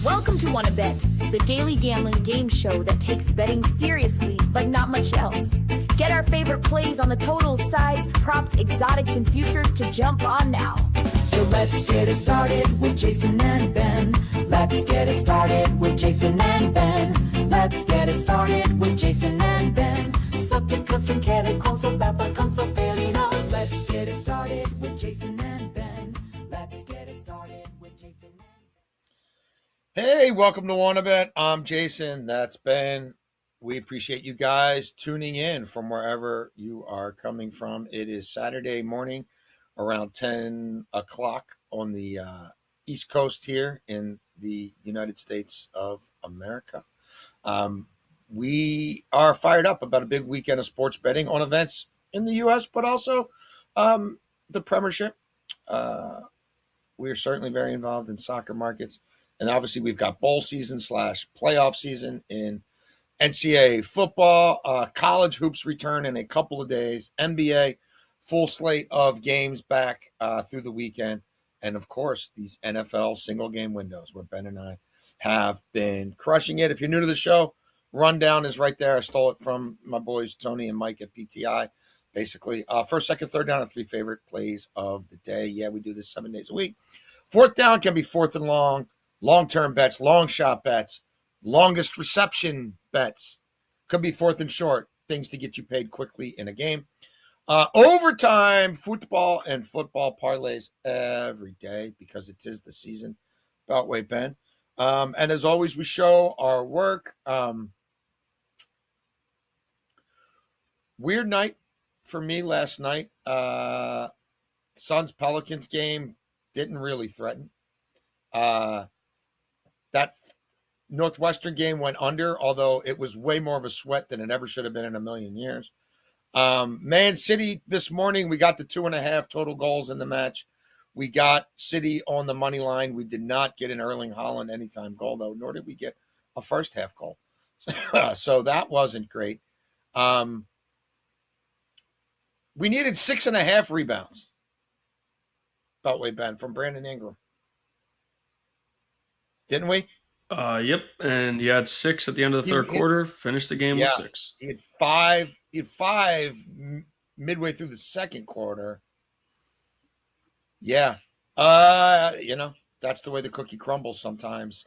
Welcome to Wanna Bet, the daily gambling game show that takes betting seriously, but not much else. Get our favorite plays on the totals, sides, props, exotics, and futures to jump on now. So let's get it started with Jason and Ben. Let's get it started with Jason and Ben. Let's get it started with Jason and Ben. Subject custom quede conso papa conso felino. Let's get it started with Jason and Ben. Let's get it started with Jason and Ben. Hey, welcome to WannaBet. I'm Jason. That's Ben. We appreciate you guys tuning in from wherever you are coming from. It is Saturday morning around 10 o'clock on the East Coast here in the United States of America. We are fired up about a big weekend of sports betting on events in the U.S., but also the Premiership. We are certainly very involved in soccer markets. And obviously, we've got bowl season / playoff season in NCAA football. College hoops return in a couple of days. NBA, full slate of games back through the weekend. And, of course, these NFL single-game windows where Ben and I have been crushing it. If you're new to the show, rundown is right there. I stole it from my boys Tony and Mike at PTI. Basically, first, second, third down, and 3 favorite plays of the day. Yeah, we do this 7 days a week. Fourth down can be fourth and long. Long-term bets, long shot bets, longest reception bets. Could be fourth and short, things to get you paid quickly in a game. Overtime, football and football parlays every day because it is the season. Beltway Ben. And as always, we show our work. Weird night for me last night. Suns-Pelicans game didn't really threaten. That Northwestern game went under, although it was way more of a sweat than it ever should have been in a million years. Man City this morning, we got the 2.5 total goals in the match. We got City on the money line. We did not get an Erling Haaland anytime goal, though, nor did we get a first half goal. So that wasn't great. We needed 6.5 rebounds. Beltway Ben from Brandon Ingram. Didn't we? Yep. And you had 6 at the end of the third quarter. Finished the game with 6. He had 5. He had 5 midway through the second quarter. Yeah. That's the way the cookie crumbles sometimes.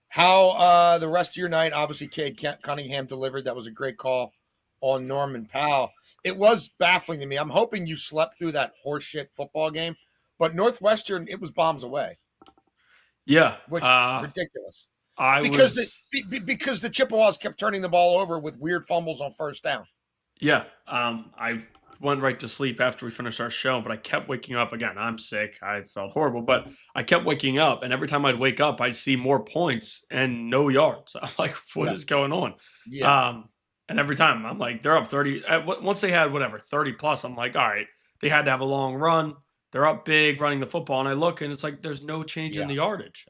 How the rest of your night? Obviously, Cade Cunningham delivered. That was a great call on Norman Powell. It was baffling to me. I'm hoping you slept through that horseshit football game, but Northwestern, it was bombs away. Yeah, which is ridiculous. Because the Chippewas kept turning the ball over with weird fumbles on first down. Yeah, I went right to sleep after we finished our show, but I kept waking up again. I'm sick. I felt horrible, but I kept waking up, and every time I'd wake up, I'd see more points and no yards. I'm like, what is going on? Yeah. And every time I'm like, they're up 30. Once they had 30 plus, I'm like, all right, they had to have a long run. They're up big running the football, and I look, and it's like there's no change in the yardage.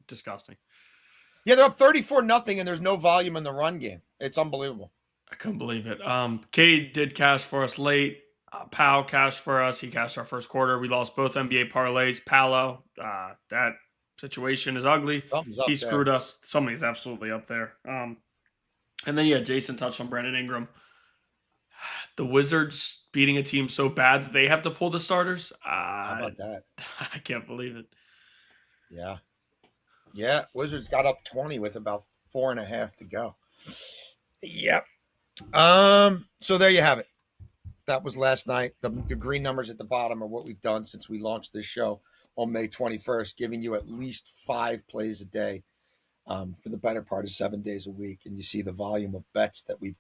Disgusting. Yeah, they're up 34-0, and there's no volume in the run game. It's unbelievable. I couldn't believe it. Cade did cash for us late. Powell cashed for us. He cashed our first quarter. We lost both NBA parlays. Paolo, that situation is ugly. Something's up he there. Screwed us. Somebody's absolutely up there. And then, Jason touched on Brandon Ingram. The Wizards beating a team so bad that they have to pull the starters. How about that? I can't believe it. Yeah. Yeah, Wizards got up 20 with about 4.5 to go. Yep. So there you have it. That was last night. The green numbers at the bottom are what we've done since we launched this show on May 21st, giving you at least 5 plays a day for the better part of 7 days a week. And you see the volume of bets that we've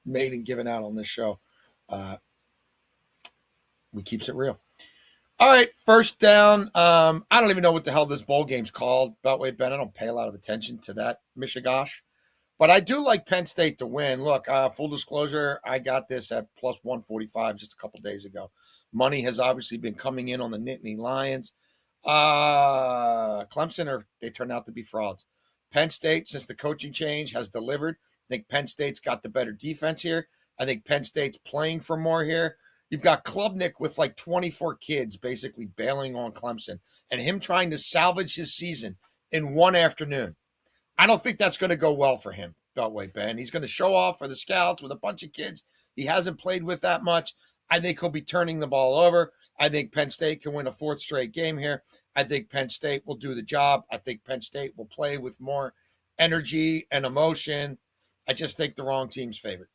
made and given out on this show. We keeps it real. All right, first down. I don't even know what the hell this bowl game's called. Beltway Ben, I don't pay a lot of attention to that Michigosh. But I do like Penn State to win. Look, full disclosure, I got this at plus 145 just a couple days ago. Money has obviously been coming in on the Nittany Lions. Clemson, they turned out to be frauds. Penn State, since the coaching change, has delivered. I think Penn State's got the better defense here. I think Penn State's playing for more here. You've got Klubnik with like 24 kids basically bailing on Clemson and him trying to salvage his season in one afternoon. I don't think that's going to go well for him, Beltway Ben. He's going to show off for the scouts with a bunch of kids he hasn't played with that much. I think he'll be turning the ball over. I think Penn State can win a fourth straight game here. I think Penn State will do the job. I think Penn State will play with more energy and emotion. I just think the wrong team's favored.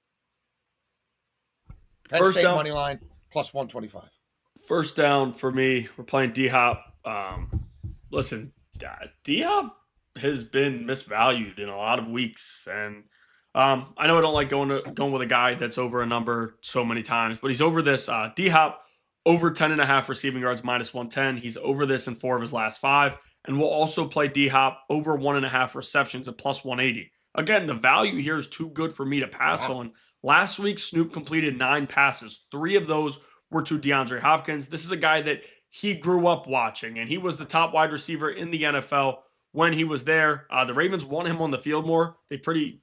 Penn First State down. money line plus 125. First down for me. We're playing D-Hop. Listen, D-Hop has been misvalued in a lot of weeks, and I know I don't like going with a guy that's over a number so many times, but he's over this. D-Hop over 10.5 receiving yards minus 110. He's over this in 4 of his last 5, and we'll also play D-Hop over 1.5 receptions at plus 180. Again, the value here is too good for me to pass on. Last week, Snoop completed 9 passes. 3 of those were to DeAndre Hopkins. This is a guy that he grew up watching, and he was the top wide receiver in the NFL when he was there. The Ravens want him on the field more. They pretty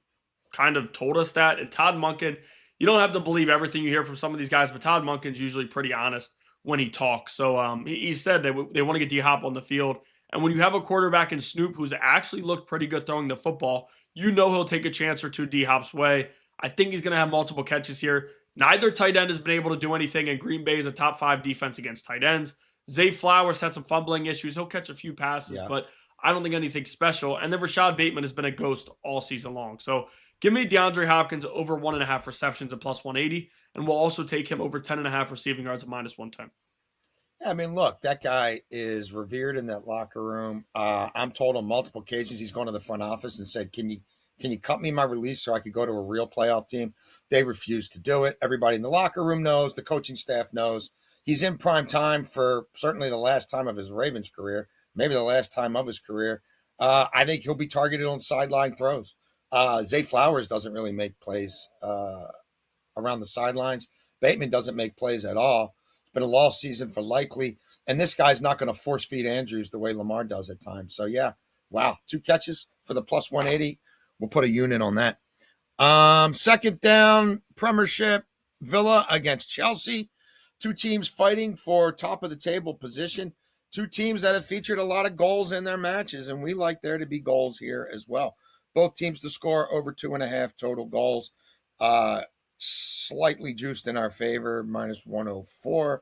kind of told us that. And Todd Monken, you don't have to believe everything you hear from some of these guys, but Todd Monken's usually pretty honest when he talks. So he said they want to get D-Hop on the field. And when you have a quarterback in Snoop who's actually looked pretty good throwing the football, you know he'll take a chance or two D-Hop's way. I think he's going to have multiple catches here. Neither tight end has been able to do anything, and Green Bay is a top 5 defense against tight ends. Zay Flowers had some fumbling issues. He'll catch a few passes, but I don't think anything special. And then Rashad Bateman has been a ghost all season long. So give me DeAndre Hopkins over 1.5 receptions at plus 180, and we'll also take him over 10.5 receiving yards at minus 110. Yeah, I mean, look, that guy is revered in that locker room. I'm told on multiple occasions he's gone to the front office and said, can you cut me my release so I could go to a real playoff team? They refused to do it. Everybody in the locker room knows. The coaching staff knows. He's in prime time for certainly the last time of his Ravens career, maybe the last time of his career. I think he'll be targeted on sideline throws. Zay Flowers doesn't really make plays around the sidelines. Bateman doesn't make plays at all. It's been a lost season for Likely. And this guy's not going to force feed Andrews the way Lamar does at times. So, yeah, wow, 2 catches for the plus 180. We'll put a unit on that. Second down, Premiership, Villa against Chelsea. 2 teams fighting for top of the table position. 2 teams that have featured a lot of goals in their matches, and we like there to be goals here as well. Both teams to score over 2.5 total goals. Slightly juiced in our favor, minus 104.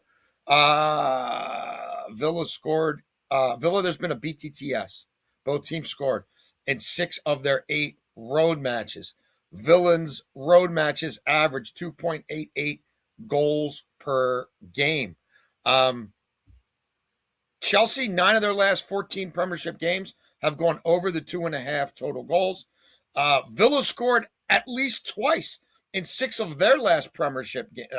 Villa scored. Villa, there's been a BTTS. Both teams scored in 6 of their 8 road matches. Villains' road matches average 2.88 goals per game. Chelsea, 9 of their last 14 Premiership games have gone over the 2.5 total goals. Villa scored at least twice in 6 of their last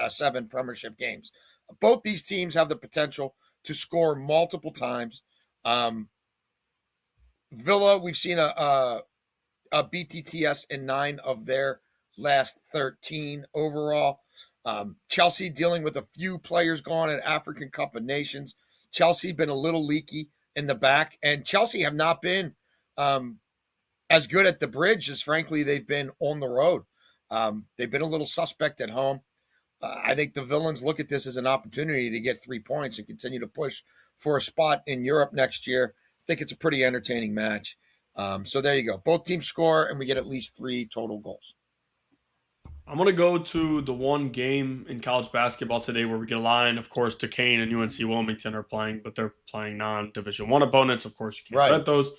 7 Premiership games. Both these teams have the potential to score multiple times. Villa, we've seen a BTTS in 9 of their last 13 overall. Chelsea dealing with a few players gone at African Cup of Nations. Chelsea been a little leaky in the back, and Chelsea have not been as good at the bridge as, frankly, they've been on the road. They've been a little suspect at home. I think the Villains look at this as an opportunity to get 3 points and continue to push for a spot in Europe next year. I think it's a pretty entertaining match. So there you go. Both teams score, and we get at least 3 total goals. I'm going to go to the one game in college basketball today where we get a line. Of course, Duquesne and UNC Wilmington are playing, but they're playing non-Division I opponents. Of course, you can't bet those.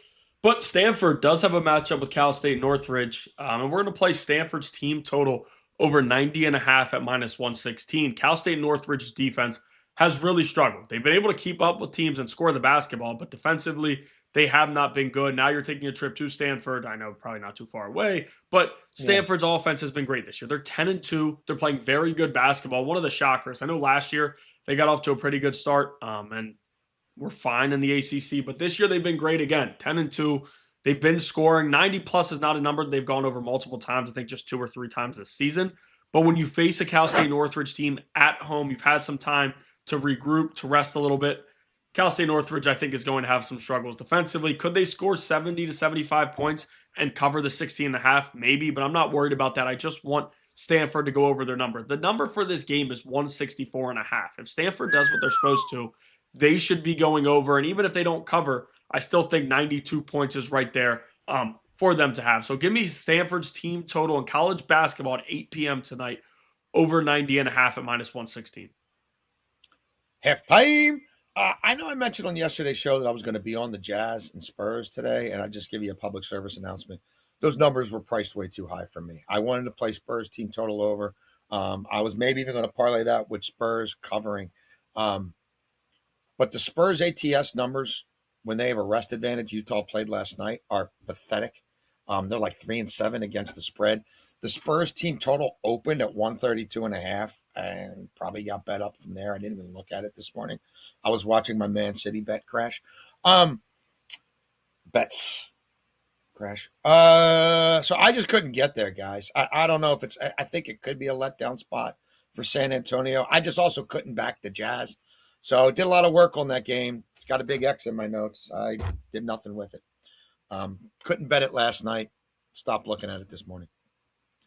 But Stanford does have a matchup with Cal State Northridge, and we're going to play Stanford's team total over 90.5 at minus 116. Cal State Northridge's defense has really struggled. They've been able to keep up with teams and score the basketball, but defensively, they have not been good. Now you're taking a trip to Stanford. I know probably not too far away, but Stanford's offense has been great this year. They're 10-2. They're playing very good basketball. One of the shockers. I know last year they got off to a pretty good start and were fine in the ACC, but this year they've been great again. 10-2. They've been scoring. 90 plus is not a number they've gone over multiple times. I think just 2 or 3 times this season. But when you face a Cal State Northridge team at home, you've had some time to regroup, to rest a little bit. Cal State Northridge, I think, is going to have some struggles defensively. Could they score 70 to 75 points and cover the 16.5? Maybe, but I'm not worried about that. I just want Stanford to go over their number. The number for this game is 164.5. If Stanford does what they're supposed to, they should be going over. And even if they don't cover, I still think 92 points is right there for them to have. So give me Stanford's team total in college basketball at 8 p.m. tonight, over 90.5 at minus 116. Halftime. I know I mentioned on yesterday's show that I was going to be on the Jazz and Spurs today, and I just give you a public service announcement. Those numbers were priced way too high for me. I wanted to play Spurs team total over. I was maybe even going to parlay that with Spurs covering. But the Spurs ATS numbers, when they have a rest advantage, Utah played last night, are pathetic. They're like 3-7 against the spread. The Spurs team total opened at 132.5 and probably got bet up from there. I didn't even look at it this morning. I was watching my Man City bet crash. Bets crash. So I just couldn't get there, guys. I don't know if it's, I think it could be a letdown spot for San Antonio. I just also couldn't back the Jazz. So did a lot of work on that game. It's got a big X in my notes. I did nothing with it. Couldn't bet it last night. Stopped looking at it this morning.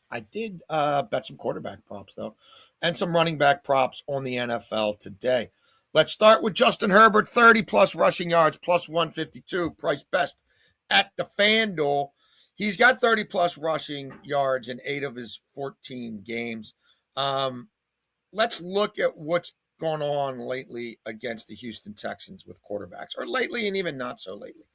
I did bet some quarterback props, though, and some running back props on the NFL today. Let's start with Justin Herbert, 30-plus rushing yards, plus 152, price best at the FanDuel. He's got 30-plus rushing yards in 8 of his 14 games. Let's look at what's gone on lately against the Houston Texans with quarterbacks, or lately and even not so lately.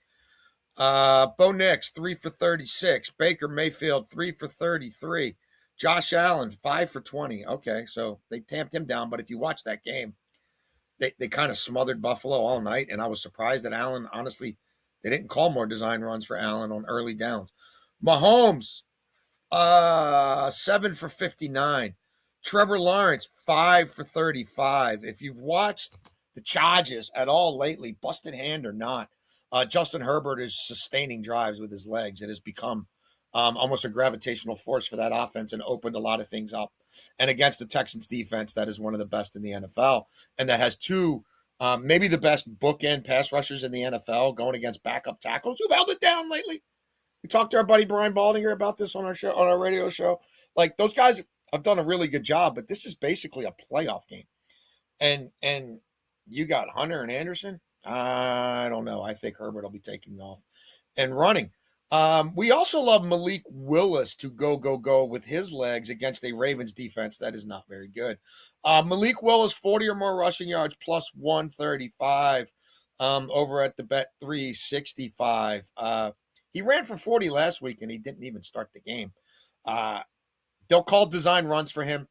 Bo Nix, 3 for 36. Baker Mayfield, 3 for 33. Josh Allen, 5 for 20. Okay, so they tamped him down, but if you watch that game, they kind of smothered Buffalo all night, and I was surprised that Allen, honestly, they didn't call more design runs for Allen on early downs. Mahomes, 7 for 59. Trevor Lawrence, 5 for 35. If you've watched the Chargers at all lately, busted hand or not, Justin Herbert is sustaining drives with his legs. It has become almost a gravitational force for that offense and opened a lot of things up. And against the Texans defense, that is one of the best in the NFL. And that has two, maybe the best bookend pass rushers in the NFL going against backup tackles who've held it down lately. We talked to our buddy Brian Baldinger about this on our show, on our radio show. Like, those guys have done a really good job, but this is basically a playoff game. And you got Hunter and Anderson. I don't know. I think Herbert will be taking off and running. We also love Malik Willis to go with his legs against a Ravens defense that is not very good. Malik Willis, 40 or more rushing yards, plus 135 over at the Bet 365. He ran for 40 last week, and he didn't even start the game. They'll call design runs for him.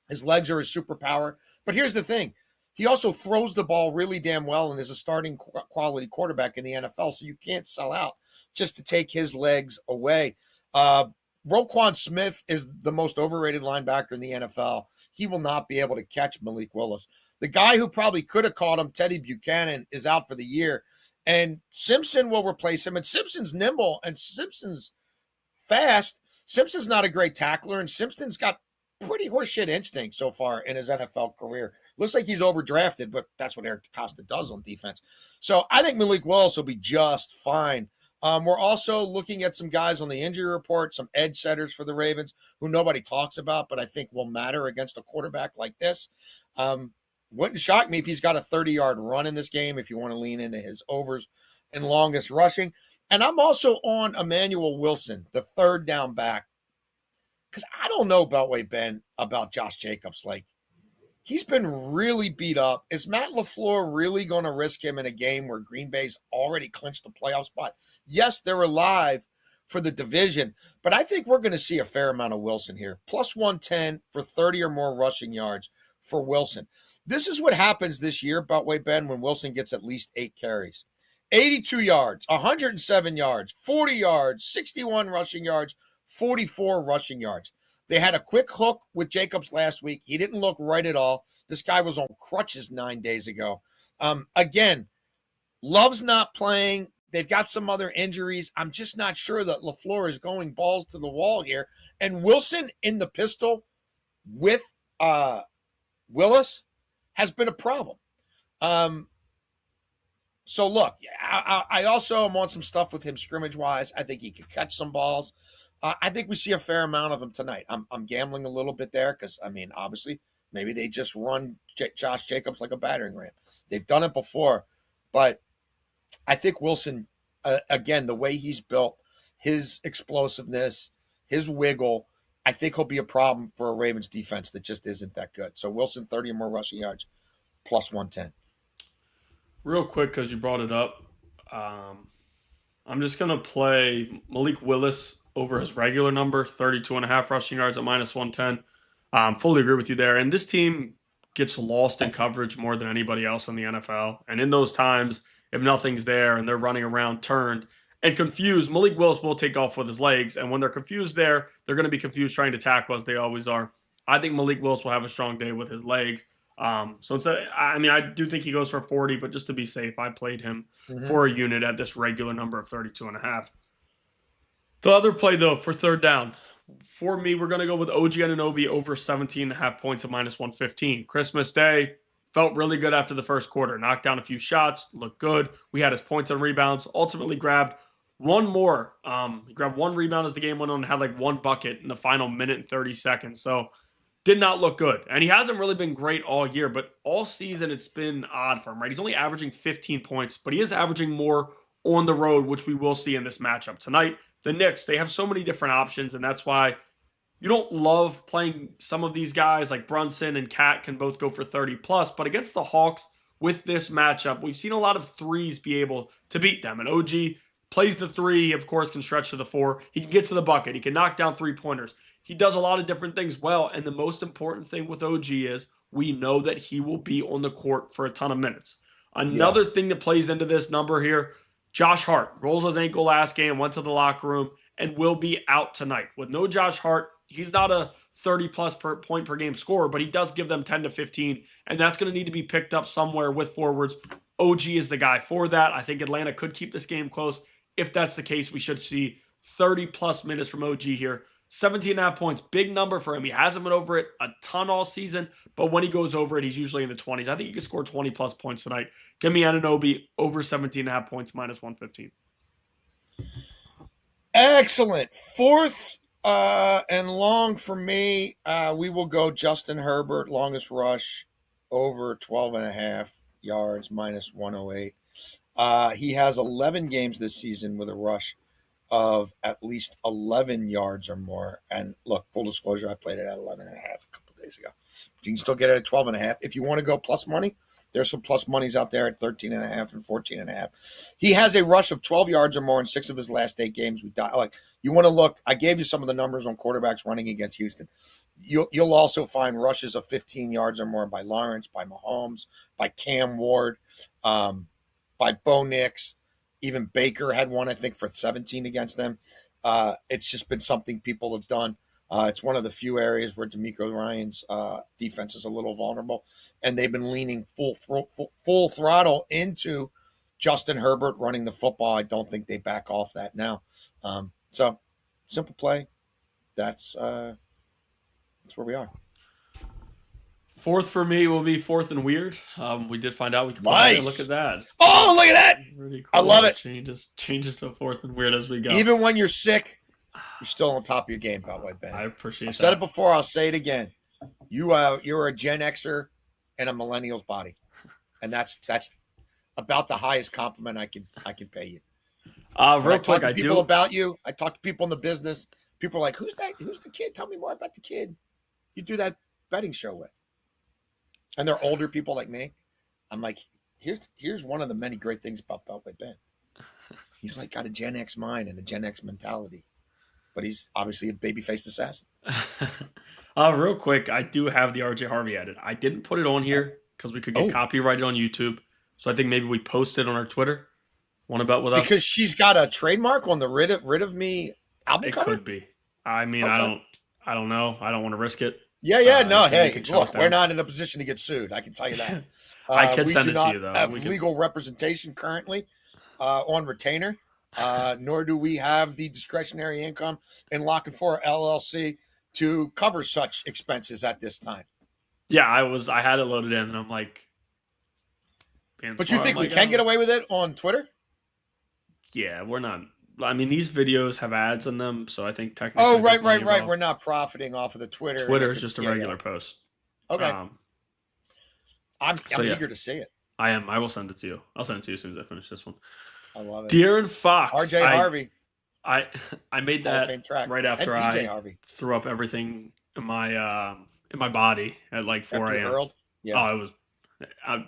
His legs are his superpower. But here's the thing. He also throws the ball really damn well and is a starting quality quarterback in the NFL, so you can't sell out just to take his legs away. Roquan Smith is the most overrated linebacker in the NFL. He will not be able to catch Malik Willis. The guy who probably could have caught him, Teddy Buchanan, is out for the year, and Simpson will replace him. And Simpson's nimble and Simpson's fast. Simpson's not a great tackler, and Simpson's got pretty horseshit instinct so far in his NFL career. Looks like he's overdrafted, but that's what Eric Costa does on defense. So I think Malik Willis will be just fine. We're also looking at some guys on the injury report, some edge setters for the Ravens who nobody talks about, but I think will matter against a quarterback like this. Wouldn't shock me if he's got a 30-yard run in this game if you want to lean into his overs and longest rushing. And I'm also on Emmanuel Wilson, the third down back, because I don't know about Josh Jacobs. Like, he's been really beat up. Is Matt LaFleur really going to risk him in a game where Green Bay's already clinched the playoff spot? Yes, they're alive for the division, but I think we're going to see a fair amount of Wilson here. Plus 110 for 30 or more rushing yards for Wilson. This is what happens this year, Beltway Ben, when Wilson gets at least 8 carries. 82 yards, 107 yards, 40 yards, 61 rushing yards, 44 rushing yards. They had a quick hook with Jacobs last week. He didn't look right at all. This guy was on crutches 9 days ago. Again, Love's not playing. They've got some other injuries. I'm just not sure that LaFleur is going balls to the wall here. And Wilson in the pistol with Willis has been a problem. So look, I also am on some stuff with him scrimmage-wise. I think he could catch some balls. I think we see a fair amount of them tonight. I'm gambling a little bit there because, I mean, obviously, maybe they just run Josh Jacobs like a battering ram. They've done it before, but I think Wilson, again, the way he's built, his explosiveness, his wiggle, I think he'll be a problem for a Ravens defense that just isn't that good. So Wilson, 30 or more rushing yards, plus 110. Real quick, because you brought it up, I'm just going to play Malik Willis over his regular number, 32.5 rushing yards at minus 110. Fully agree with you there. And this team gets lost in coverage more than anybody else in the NFL. And in those times, if nothing's there and they're running around turned and confused, Malik Willis will take off with his legs. And when they're confused there, they're going to be confused trying to tackle as they always are. I think Malik Willis will have a strong day with his legs. So instead, I mean, I do think he goes for 40, but just to be safe, I played him for a unit at this regular number of 32.5. The other play, though, for third down, for me, we're going to go with OG Anunoby over 17.5 points at minus 115. Christmas Day felt really good after the first quarter. Knocked down a few shots, looked good. We had his points and rebounds. Ultimately grabbed one more. He grabbed one rebound as the game went on and had like one bucket in the final minute and 30 seconds. So did not look good. And he hasn't really been great all year, but all season it's been odd for him, right? He's only averaging 15 points, but he is averaging more on the road, which we will see in this matchup tonight. The Knicks, they have so many different options, and that's why you don't love playing some of these guys like Brunson and Cat can both go for 30 plus, but against the Hawks with this matchup, we've seen a lot of threes be able to beat them. And OG plays the three, he of course can stretch to the four. He can get to the bucket. He can knock down 3-pointers. He does a lot of different things well, and the most important thing with OG is we know that he will be on the court for a ton of minutes. Another thing that plays into this number here, Josh Hart rolls his ankle last game, went to the locker room, and will be out tonight. With no Josh Hart, he's not a 30-plus point per game scorer, but he does give them 10 to 15, and that's going to need to be picked up somewhere with forwards. OG is the guy for that. I think Atlanta could keep this game close. If that's the case, we should see 30-plus minutes from OG here. 17.5 points, big number for him. He hasn't been over it a ton all season, but when he goes over it, he's usually in the 20s. I think he could score 20-plus points tonight. Give me Anunoby over 17.5 points, minus 115. Excellent. Fourth and long for me, we will go Justin Herbert, longest rush, over 12.5 yards, minus 108. He has 11 games this season with a rush of at least 11 yards or more. And look, full disclosure, I played it at 11.5 a couple of days ago. But you can still get it at 12.5. If you want to go plus money, there's some plus monies out there at 13.5 and 14.5. He has a rush of 12 yards or more in 6 of his last 8 games. Like, you want to look, I gave you some of the numbers on quarterbacks running against Houston. You'll also find rushes of 15 yards or more by Lawrence, by Mahomes, by Cam Ward, by Bo Nix. Even Baker had one, I think, for 17 against them. It's just been something people have done. It's one of the few areas where DeMeco Ryan's defense is a little vulnerable, and they've been leaning full throttle into Justin Herbert running the football. I don't think they back off that now. So, simple play. That's where we are. Fourth for me will be fourth and weird. We did find out we could nice. Look at that. Oh, look at that. Really cool. I love it. Changes to fourth and weird as we go. Even when you're sick, you're still on top of your game, Beltway Ben. I appreciate that. I've said it before. I'll say it again. You're a Gen Xer in a millennial's body, and that's about the highest compliment I can pay you. Real quick, I do about you. I talk to people in the business. People are like, "Who's that? Who's the kid? Tell me more about the kid you do that betting show with." And they're older people like me. I'm like, here's one of the many great things about Beltway Ben. He's like got a Gen X mind and a Gen X mentality, but he's obviously a baby-faced assassin. Real quick, I do have the RJ Harvey edit. I didn't put it on here because we could get copyrighted on YouTube. So I think maybe we post it on our Twitter. Want to bet with us? Because she's got a trademark on the Rid of Me album cover? It could be. I mean, okay. I don't know. I don't want to risk it. Yeah. No, hey, look, we're not in a position to get sued. I can tell you that. I can send it to you, though. We do not have legal representation currently on retainer, nor do we have the discretionary income in Lock and Four LLC to cover such expenses at this time. Yeah, I had it loaded in, and I'm like. But you think we can get away with it on Twitter? Yeah, we're not I mean, these videos have ads in them, so I think technically. Oh, right. We're not profiting off of the Twitter. Twitter is just a regular post. Okay. I'm yeah. eager to see it. I am. I will send it to you. I'll send it to you as soon as I finish this one. I love it. De'Aaron Fox. RJ Harvey. I made that right after I threw up everything in my body at like 4 a.m. Yeah. Oh, it was.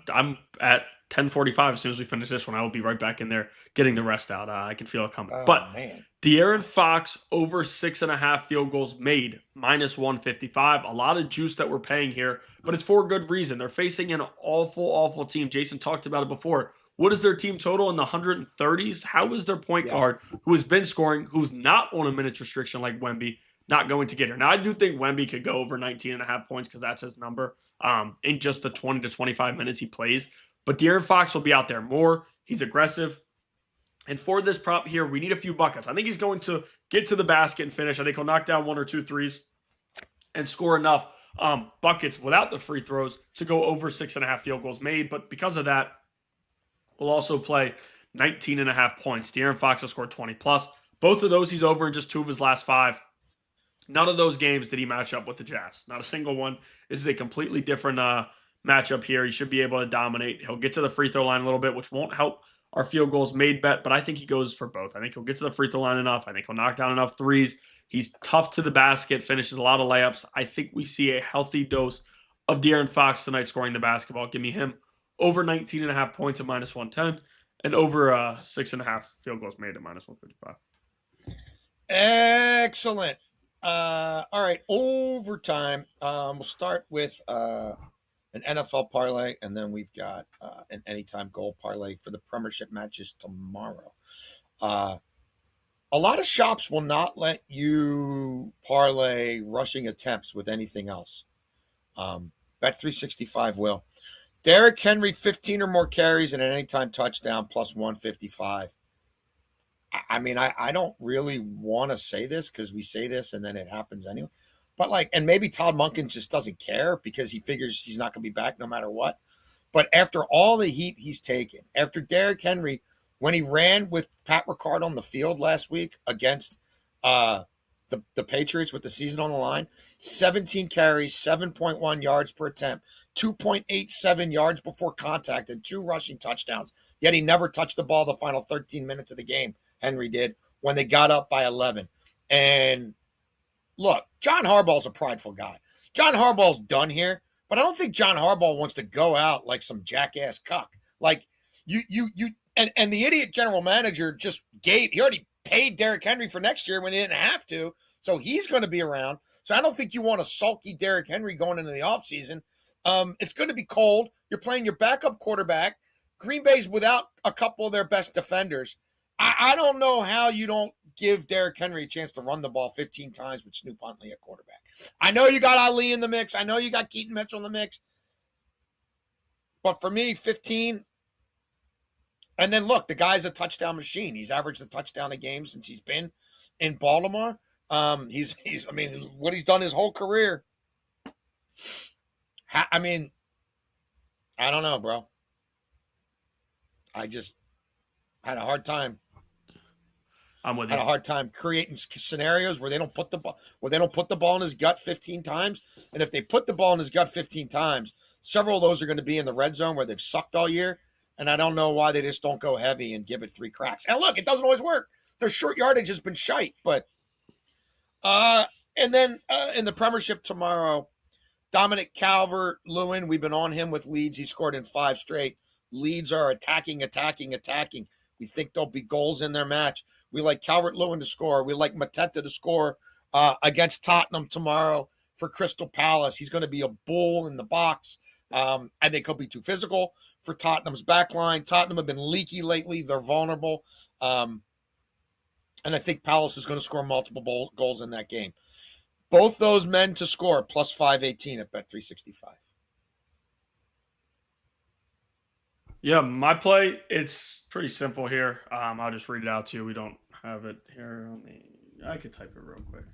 I'm at 10:45. As soon as we finish this one, I will be right back in there getting the rest out. I can feel it coming. Oh, but man. De'Aaron Fox over 6.5 field goals made -155. A lot of juice that we're paying here, but it's for a good reason. They're facing an awful team. Jason talked about it before. What is their team total in the 130s? How is their point guard, who has been scoring, who's not on a minutes restriction like Wemby, not going to get here? Now, I do think Wemby could go over 19.5 points because that's his number in just the 20 to 25 minutes he plays. But De'Aaron Fox will be out there more. He's aggressive. And for this prop here, we need a few buckets. I think he's going to get to the basket and finish. I think he'll knock down 1 or 2 threes and score enough buckets without the free throws to go over 6.5 field goals made. But because of that, we'll also play 19.5 points. De'Aaron Fox has scored 20 plus. Both of those he's over in just 2 of his last 5. None of those games did he match up with the Jazz. Not a single one. This is a completely different matchup here. He should be able to dominate. He'll get to the free throw line a little bit, which won't help our field goals made bet, but I think he goes for both. I think he'll get to the free throw line enough. I think he'll knock down enough threes. He's tough to the basket, finishes a lot of layups. I think we see a healthy dose of De'Aaron Fox tonight scoring the basketball. Give me him over 19.5 points at -110 and over 6.5 field goals made at -155. Excellent. All right, overtime. We'll start with an NFL parlay, and then we've got an anytime goal parlay for the Premiership matches tomorrow. A lot of shops will not let you parlay rushing attempts with anything else. Bet365 will. Derrick Henry, 15 or more carries and an anytime touchdown plus 155. I mean, I don't really want to say this because we say this and then it happens anyway. But and maybe Todd Monken just doesn't care because he figures he's not going to be back no matter what. But after all the heat he's taken, after Derrick Henry, when he ran with Pat Ricard on the field last week against the Patriots with the season on the line, 17 carries, 7.1 yards per attempt, 2.87 yards before contact, and 2 rushing touchdowns. Yet he never touched the ball the final 13 minutes of the game, Henry did, when they got up by 11. And look, John Harbaugh's a prideful guy. John Harbaugh's done here, but I don't think John Harbaugh wants to go out like some jackass cuck. And the idiot general manager he already paid Derrick Henry for next year when he didn't have to, so he's going to be around. So I don't think you want a sulky Derrick Henry going into the offseason. It's going to be cold. You're playing your backup quarterback. Green Bay's without a couple of their best defenders. I don't know how you don't give Derrick Henry a chance to run the ball 15 times with Snoop Huntley at quarterback. I know you got Ali in the mix. I know you got Keaton Mitchell in the mix. But for me, 15. And then look, the guy's a touchdown machine. He's averaged a touchdown a game since he's been in Baltimore. He's what he's done his whole career. I don't know, bro. I just had a hard time. I'm with you. Had a hard time creating scenarios where they don't put the ball in his gut 15 times. And if they put the ball in his gut 15 times, several of those are going to be in the red zone where they've sucked all year. And I don't know why they just don't go heavy and give it 3 cracks. And look, it doesn't always work. Their short yardage has been shite. But and then in the Premiership tomorrow, Dominic Calvert-Lewin, we've been on him with Leeds. He scored in 5 straight. Leeds are attacking. We think there'll be goals in their match. We like Calvert-Lewin to score. We like Mateta to score against Tottenham tomorrow for Crystal Palace. He's going to be a bull in the box. I think he'll be too physical for Tottenham's back line. Tottenham have been leaky lately. They're vulnerable. And I think Palace is going to score multiple goals in that game. Both those men to score, plus 518 at Bet365. Yeah, my play, it's pretty simple here. I'll just read it out to you. We don't have it here. I could type it real quick.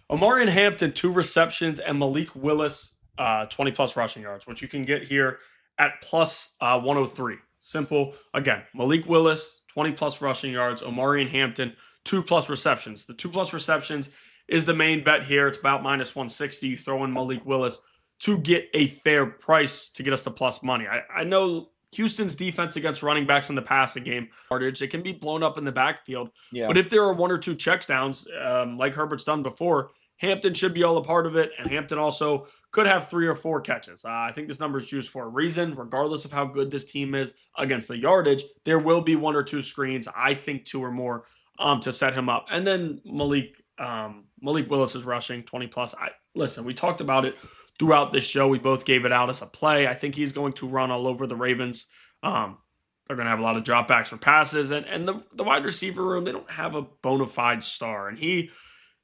Omarion Hampton, 2 receptions, and Malik Willis, 20-plus rushing yards, which you can get here at plus 103. Simple. Again, Malik Willis, 20 plus rushing yards. Omari and Hampton, 2 plus receptions. The 2 plus receptions is the main bet here. It's about minus 160. You throw in Malik Willis to get a fair price to get us to plus money. I know Houston's defense against running backs in the passing game, it can be blown up in the backfield. Yeah. But if there are 1 or 2 checkdowns, like Herbert's done before, Hampton should be all a part of it. And Hampton also could have 3 or 4 catches. I think this number is juiced for a reason. Regardless of how good this team is against the yardage, there will be 1 or 2 screens. I think 2 or more to set him up. And then Malik Willis is rushing 20 plus. Listen, we talked about it throughout this show. We both gave it out as a play. I think he's going to run all over the Ravens. They're going to have a lot of dropbacks for passes. And the wide receiver room, they don't have a bona fide star. And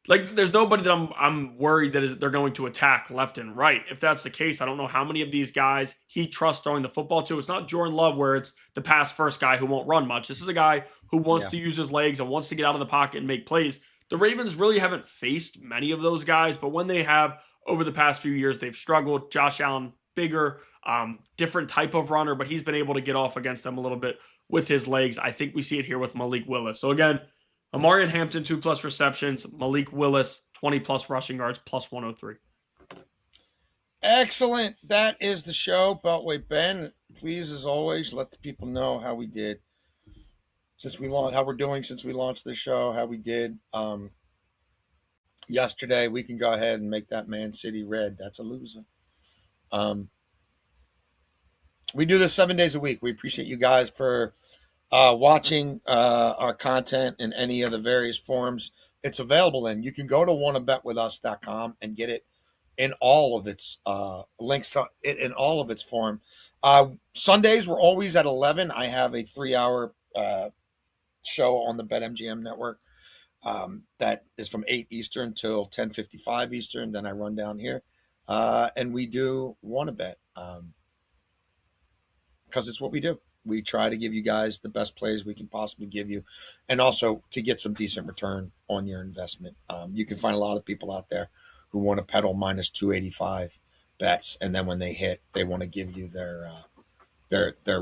there's nobody that I'm worried that they're going to attack left and right. If that's the case, I don't know how many of these guys he trusts throwing the football to. It's not Jordan Love where it's the pass first guy who won't run much. This is a guy who wants to use his legs and wants to get out of the pocket and make plays. The Ravens really haven't faced many of those guys, but when they have over the past few years, they've struggled. Josh Allen, bigger, different type of runner, but he's been able to get off against them a little bit with his legs. I think we see it here with Malik Willis. So again, Omari and Hampton, 2 plus receptions. Malik Willis, 20 plus rushing yards, plus 103. Excellent. That is the show. Beltway Ben, please, as always, let the people know how we did since we launched, how we're doing since we launched this show, how we did yesterday. We can go ahead and make that Man City red. That's a loser. We do this 7 days a week. We appreciate you guys for watching our content in any of the various forms it's available in. You can go to wannabetwithus.com and get it in all of its links to it in all of its form. Sundays we're always at 11. I have a 3-hour show on the BetMGM network that is from 8 Eastern till 10:55 Eastern. Then I run down here and we do Wanna Bet because it's what we do. We try to give you guys the best plays we can possibly give you, and also to get some decent return on your investment. You can find a lot of people out there who want to peddle minus 285 bets, and then when they hit, they want to give you their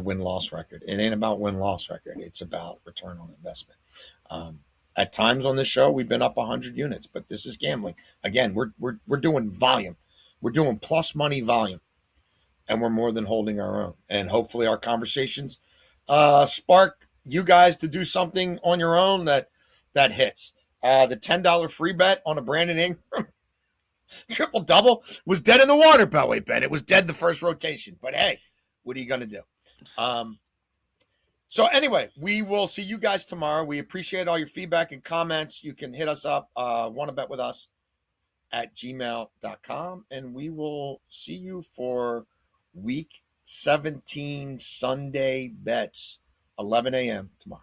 win-loss record. It ain't about win-loss record. It's about return on investment. At times on this show, we've been up 100 units, but this is gambling. Again, we're doing volume. We're doing plus money volume. And we're more than holding our own. And hopefully our conversations spark you guys to do something on your own that hits. The $10 free bet on a Brandon Ingram triple-double was dead in the water, Beltway Ben. It was dead the first rotation. But, hey, what are you going to do? So, anyway, we will see you guys tomorrow. We appreciate all your feedback and comments. You can hit us up, wannabetwithus@gmail.com. And we will see you for Week 17 Sunday bets, 11 a.m. tomorrow.